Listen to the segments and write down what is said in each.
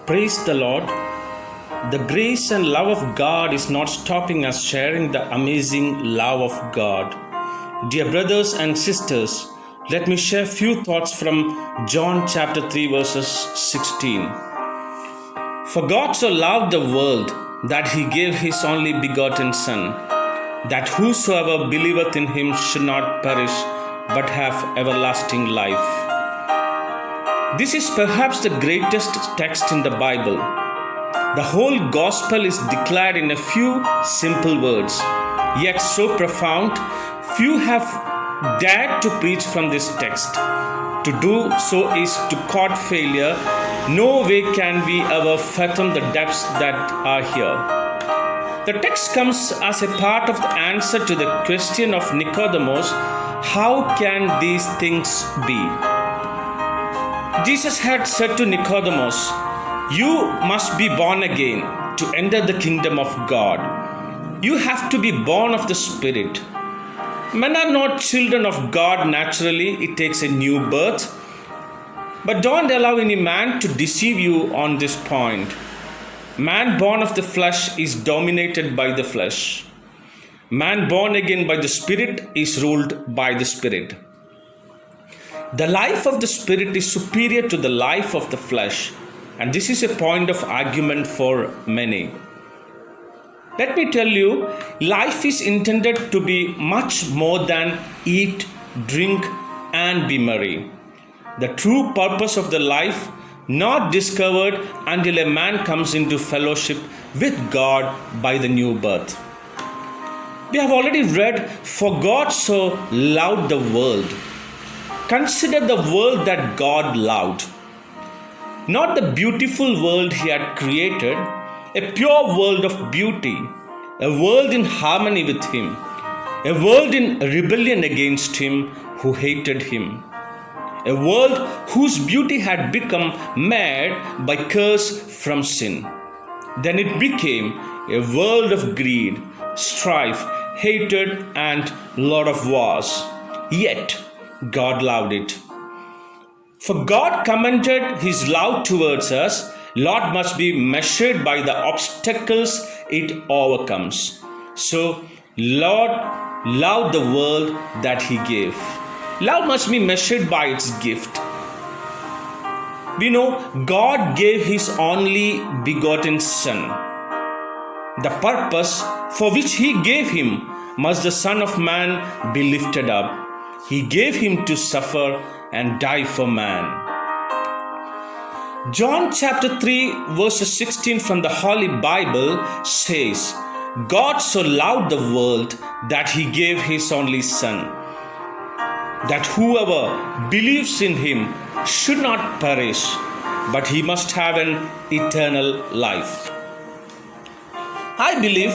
Praise the Lord. The grace and love of God is not stopping us sharing the amazing love of God. Dear brothers and sisters, let me share few thoughts from John chapter 3 verses 16. For God so loved the world that he gave his only begotten Son, that whosoever believeth in him should not perish but have everlasting life. This is perhaps the greatest text in the Bible. The whole gospel is declared in a few simple words, yet so profound, few have dared to preach from this text. To do so is to court failure. No way can we ever fathom the depths that are here. The text comes as a part of the answer to the question of Nicodemus, how can these things be? Jesus had said to Nicodemus, you must be born again to enter the kingdom of God. You have to be born of the Spirit. Men are not children of God naturally, it takes a new birth. But don't allow any man to deceive you on this point. Man born of the flesh is dominated by the flesh. Man born again by the Spirit is ruled by the Spirit. The life of the Spirit is superior to the life of the flesh, and this is a point of argument for many. Let me tell you, life is intended to be much more than eat, drink, and be merry. The true purpose of the life not discovered until a man comes into fellowship with God by the new birth. We have already read, for God so loved the world. Consider the world that God loved. Not the beautiful world he had created, a pure world of beauty, a world in harmony with him, a world in rebellion against him who hated him, a world whose beauty had become marred by curse from sin. Then it became a world of greed, strife, hatred, and lot of wars. Yet God loved it. For God commended his love towards us, Lord must be measured by the obstacles it overcomes. So, Lord loved the world that he gave. Love must be measured by its gift. We know God gave his only begotten Son. The purpose for which he gave him must the Son of Man be lifted up. He gave him to suffer and die for man. John chapter 3 verse 16 from the Holy Bible says, God so loved the world that he gave his only Son, that whoever believes in him should not perish, but he must have an eternal life. I believe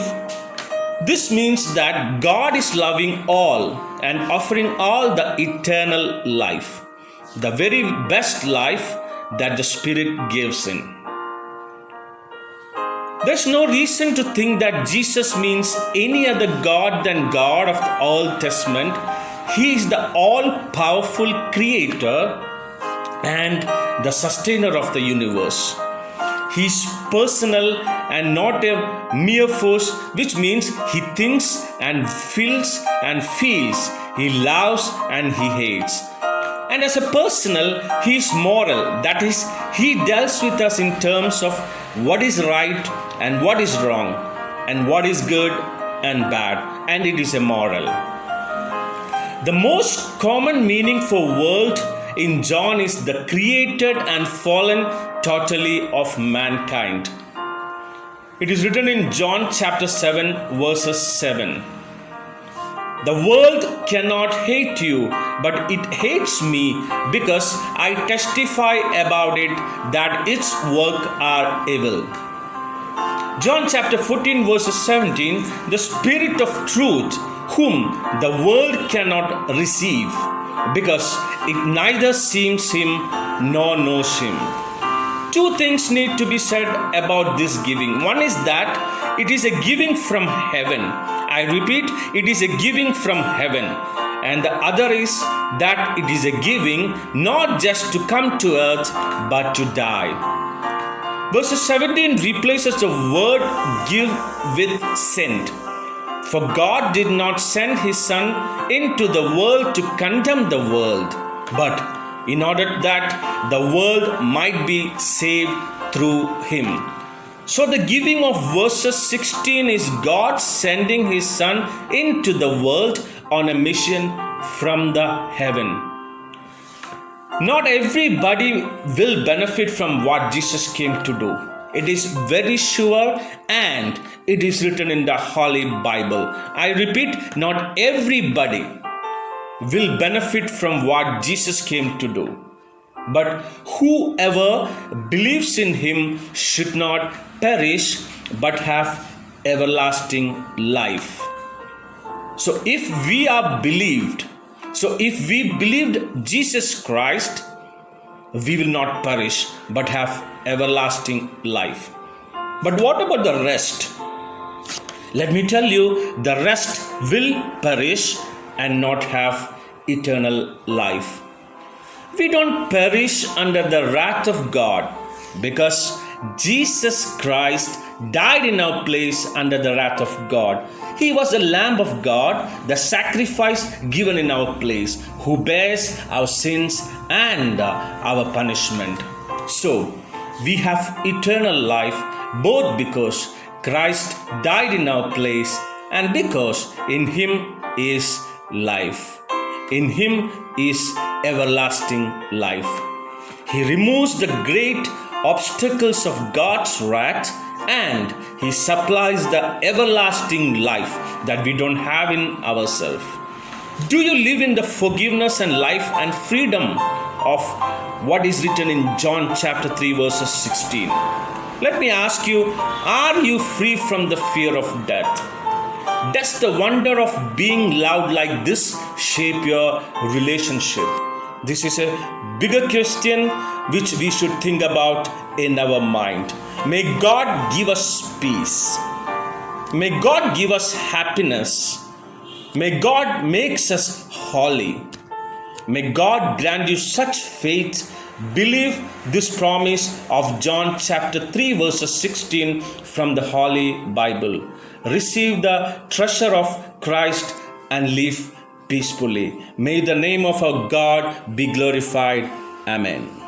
this means that God is loving all and offering all the eternal life, the very best life that the Spirit gives in. There's no reason to think that Jesus means any other God than God of the Old Testament. He is the all-powerful creator and the sustainer of the universe. He is personal and not a mere force, which means he thinks and feels and feels. He loves and he hates. And as a personal, he is moral. That is, he deals with us in terms of what is right and what is wrong, and what is good and bad, and it is a moral. The most common meaning for world in John is the created and fallen totally of mankind. It is written in John chapter 7 verses 7. The world cannot hate you, but it hates me because I testify about it that its work are evil. John chapter 14 verses 17, the Spirit of truth, whom the world cannot receive, because it neither sees him nor knows him. Two things need to be said about this giving. One is that it is a giving from heaven. I repeat, it is a giving from heaven. And the other is that it is a giving not just to come to earth but to die. Verse 17 replaces the word give with send. For God did not send his Son into the world to condemn the world, but in order that the world might be saved through him. So the giving of verses 16 is God sending his Son into the world on a mission from the heaven. Not everybody will benefit from what Jesus came to do. It is very sure and it is written in the Holy Bible. I repeat, not everybody will benefit from what Jesus came to do. But whoever believes in him should not perish but have everlasting life. So if we believed Jesus Christ, we will not perish but have everlasting life. But what about the rest? Let me tell you, the rest will perish and not have eternal life. We don't perish under the wrath of God because Jesus Christ died in our place under the wrath of God. He was the Lamb of God, the sacrifice given in our place, who bears our sins and our punishment. So, we have eternal life both because Christ died in our place and because in him is life. In him is everlasting life. He removes the great obstacles of God's wrath and he supplies the everlasting life that we don't have in ourselves. Do you live in the forgiveness and life and freedom of what is written in John chapter 3 verses 16? Let me ask you, are you free from the fear of death? Does the wonder of being loved like this shape your relationship? This is a bigger question which we should think about in our mind. May God give us peace. May God give us happiness. May God make us holy. May God grant you such faith. Believe this promise of John chapter 3 verses 16 from the Holy Bible. Receive the treasure of Christ and live peacefully. May the name of our God be glorified. Amen.